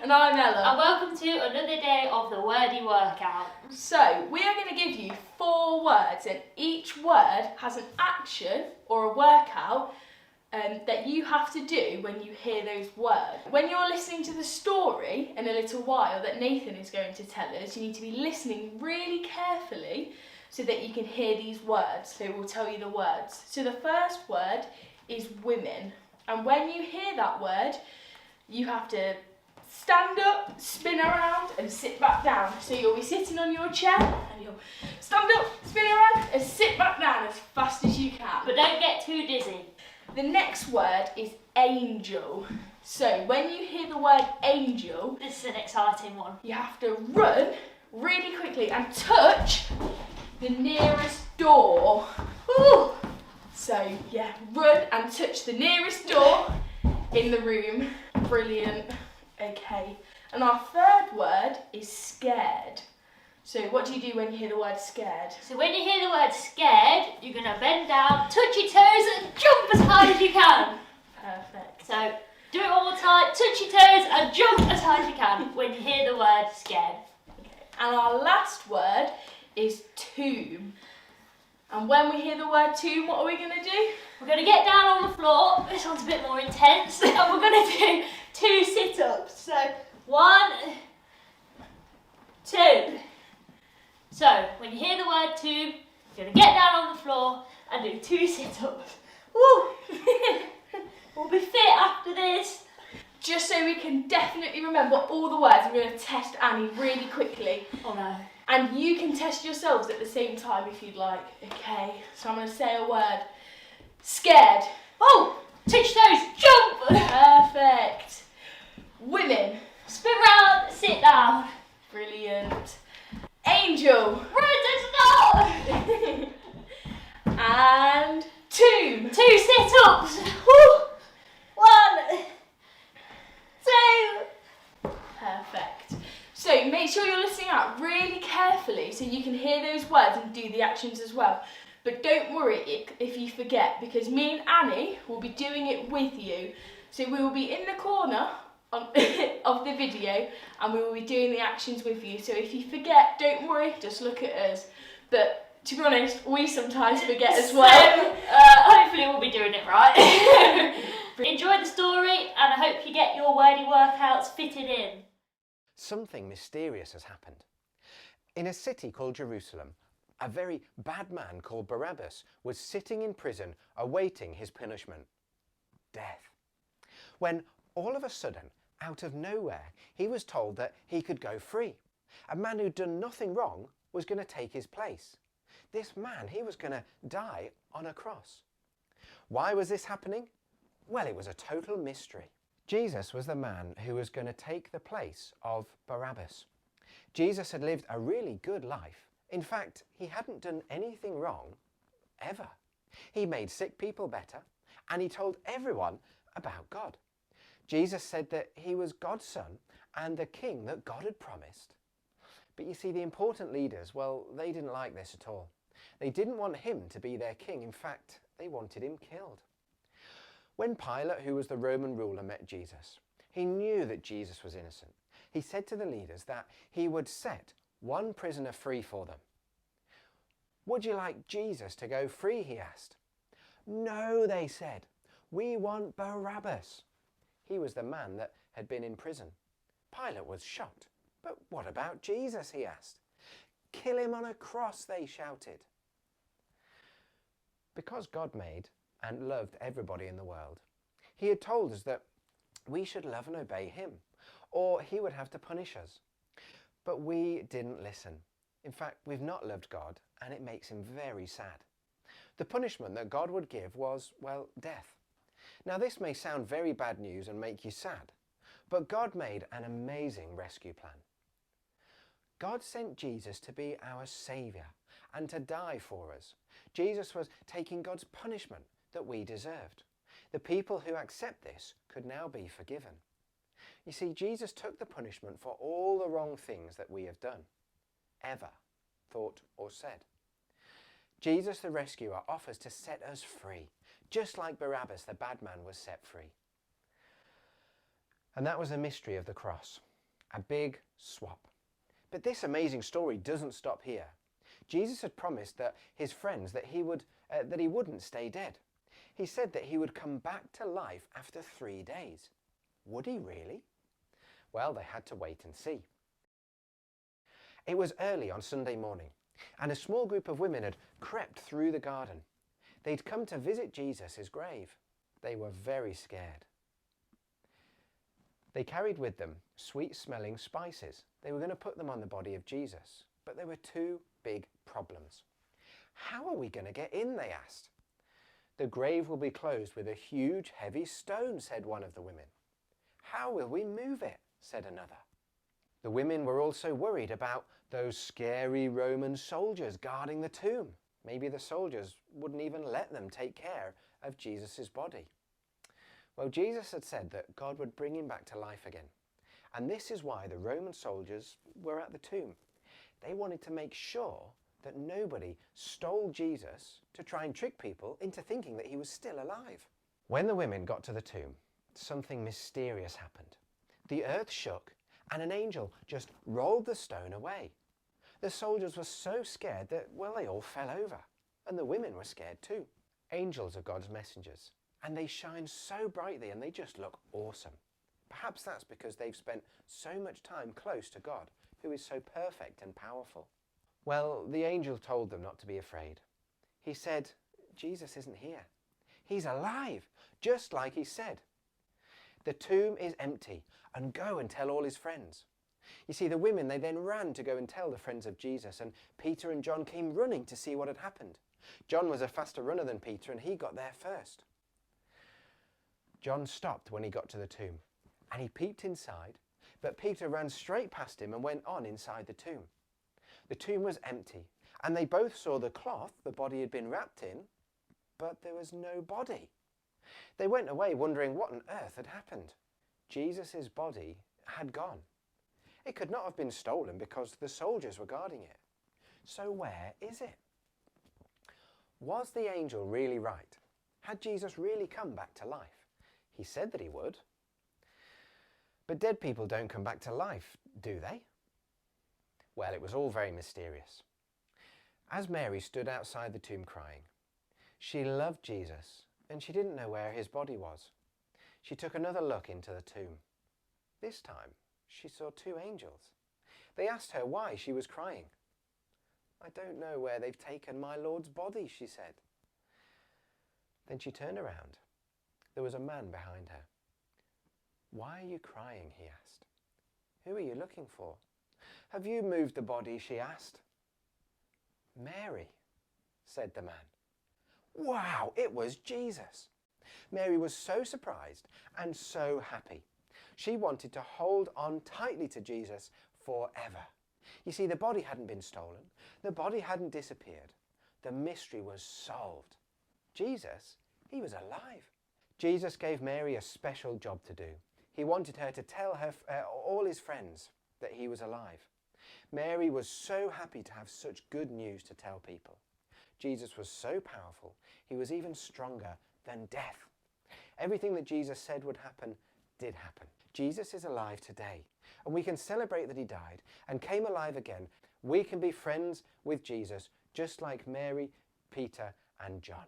And I'm Ella. And welcome to another day of the wordy workout. So, we are going to give you 4 words, and each word has an action or a workout that you have to do when you hear those words. When you're listening to the story in a little while that Nathan is going to tell us, you need to be listening really carefully so that you can hear these words. So we'll tell you the words. So the first word is women. And when you hear that word, you have to stand up, spin around and sit back down. So you'll be sitting on your chair and you'll stand up, spin around and sit back down as fast as you can. But don't get too dizzy. The next word is angel. So when you hear the word angel, This is an exciting one. you have to run really quickly and touch the nearest door. Woo! So yeah, run and touch the nearest door in the room. Brilliant. Okay. And our third word is scared. So what do you do when you hear the word scared? So when you hear the word scared, you're going to bend down, touch your toes and jump as high as you can. Perfect. So do it all the time, touch your toes and jump as high as you can when you hear the word scared. Okay. And our last word is tomb. And when we hear the word tomb, what are we going to do? We're going to get down on the floor. This one's a bit more intense. And we're going to do 2 sit-ups. So 1, 2. So when you hear the word tomb, you're going to get down on the floor and do 2 sit-ups. Woo! We'll be fit after this. Just so we can definitely remember all the words, I'm going to test Annie really quickly. Oh no. And you can test yourselves at the same time if you'd like. Okay, so I'm going to say a word. Scared. Oh! Touch your toes, jump! Perfect. Women. Spin round, sit down. Brilliant. Angel. Run, And tomb. 2 sit-ups. Woo! 1, 2. Perfect. So make sure you're listening out really carefully so you can hear those words and do the actions as well. But don't worry if you forget, because me and Annie will be doing it with you. So we will be in the corner of the video and we will be doing the actions with you. So if you forget, don't worry, just look at us. But to be honest, we sometimes forget as well. So, hopefully we'll be doing it right. Enjoy the story and I hope you get your wordy workouts fitted in. Something mysterious has happened. In a city called Jerusalem, a very bad man called Barabbas was sitting in prison awaiting his punishment, death. When all of a sudden, out of nowhere, he was told that he could go free. A man who'd done nothing wrong was going to take his place. This man, he was going to die on a cross. Why was this happening? Well, it was a total mystery. Jesus was the man who was going to take the place of Barabbas. Jesus had lived a really good life. In fact, he hadn't done anything wrong, ever. He made sick people better, and he told everyone about God. Jesus said that he was God's son and the king that God had promised. But you see, the important leaders, well, they didn't like this at all. They didn't want him to be their king. In fact, they wanted him killed. When Pilate, who was the Roman ruler, met Jesus, he knew that Jesus was innocent. He said to the leaders that he would set one prisoner free for them. Would you like Jesus to go free, he asked. No, they said. We want Barabbas. He was the man that had been in prison. Pilate was shocked. But what about Jesus, he asked. Kill him on a cross, they shouted. Because God made and loved everybody in the world, he had told us that we should love and obey him, or he would have to punish us. But we didn't listen. In fact, we've not loved God, and it makes him very sad. The punishment that God would give was, well, death. Now, this may sound very bad news and make you sad, but God made an amazing rescue plan. God sent Jesus to be our saviour and to die for us. Jesus was taking God's punishment that we deserved. The people who accept this could now be forgiven. You see, Jesus took the punishment for all the wrong things that we have done, ever thought or said. Jesus the rescuer offers to set us free, just like Barabbas the bad man was set free. And that was the mystery of the cross. A big swap. But this amazing story doesn't stop here. Jesus had promised that his friends that he wouldn't stay dead. He said that he would come back to life after 3 days. Would he really? Well, they had to wait and see. It was early on Sunday morning, and a small group of women had crept through the garden. They'd come to visit Jesus' grave. They were very scared. They carried with them sweet-smelling spices. They were going to put them on the body of Jesus, but there were two big problems. How are we going to get in, they asked. The grave will be closed with a huge, heavy stone, said one of the women. How will we move it, said another. The women were also worried about those scary Roman soldiers guarding the tomb. Maybe the soldiers wouldn't even let them take care of Jesus' body. Well, Jesus had said that God would bring him back to life again. And this is why the Roman soldiers were at the tomb. They wanted to make sure that nobody stole Jesus to try and trick people into thinking that he was still alive. When the women got to the tomb, something mysterious happened. The earth shook and an angel just rolled the stone away. The soldiers were so scared that, well, they all fell over. And the women were scared too. Angels are God's messengers, and they shine so brightly and they just look awesome. Perhaps that's because they've spent so much time close to God, who is so perfect and powerful. Well, the angel told them not to be afraid. He said, Jesus isn't here. He's alive, just like he said. The tomb is empty, and go and tell all his friends. You see, the women, they then ran to go and tell the friends of Jesus, and Peter and John came running to see what had happened. John was a faster runner than Peter, and he got there first. John stopped when he got to the tomb, and he peeped inside, but Peter ran straight past him and went on inside the tomb. The tomb was empty, and they both saw the cloth the body had been wrapped in, but there was no body. They went away wondering what on earth had happened. Jesus' body had gone. It could not have been stolen because the soldiers were guarding it. So where is it? Was the angel really right? Had Jesus really come back to life? He said that he would. But dead people don't come back to life, do they? Well, it was all very mysterious. As Mary stood outside the tomb crying, she loved Jesus and she didn't know where his body was. She took another look into the tomb. This time, she saw two angels. They asked her why she was crying. I don't know where they've taken my Lord's body, she said. Then she turned around. There was a man behind her. Why are you crying, he asked. Who are you looking for? Have you moved the body, she asked. Mary, said the man. Wow, it was Jesus. Mary was so surprised and so happy. She wanted to hold on tightly to Jesus forever. You see, the body hadn't been stolen. The body hadn't disappeared. The mystery was solved. Jesus, he was alive. Jesus gave Mary a special job to do. He wanted her to tell all his friends that he was alive. Mary was so happy to have such good news to tell people. Jesus was so powerful, he was even stronger than death. Everything that Jesus said would happen did happen. Jesus is alive today, and we can celebrate that he died and came alive again. We can be friends with Jesus, just like Mary, Peter, and John.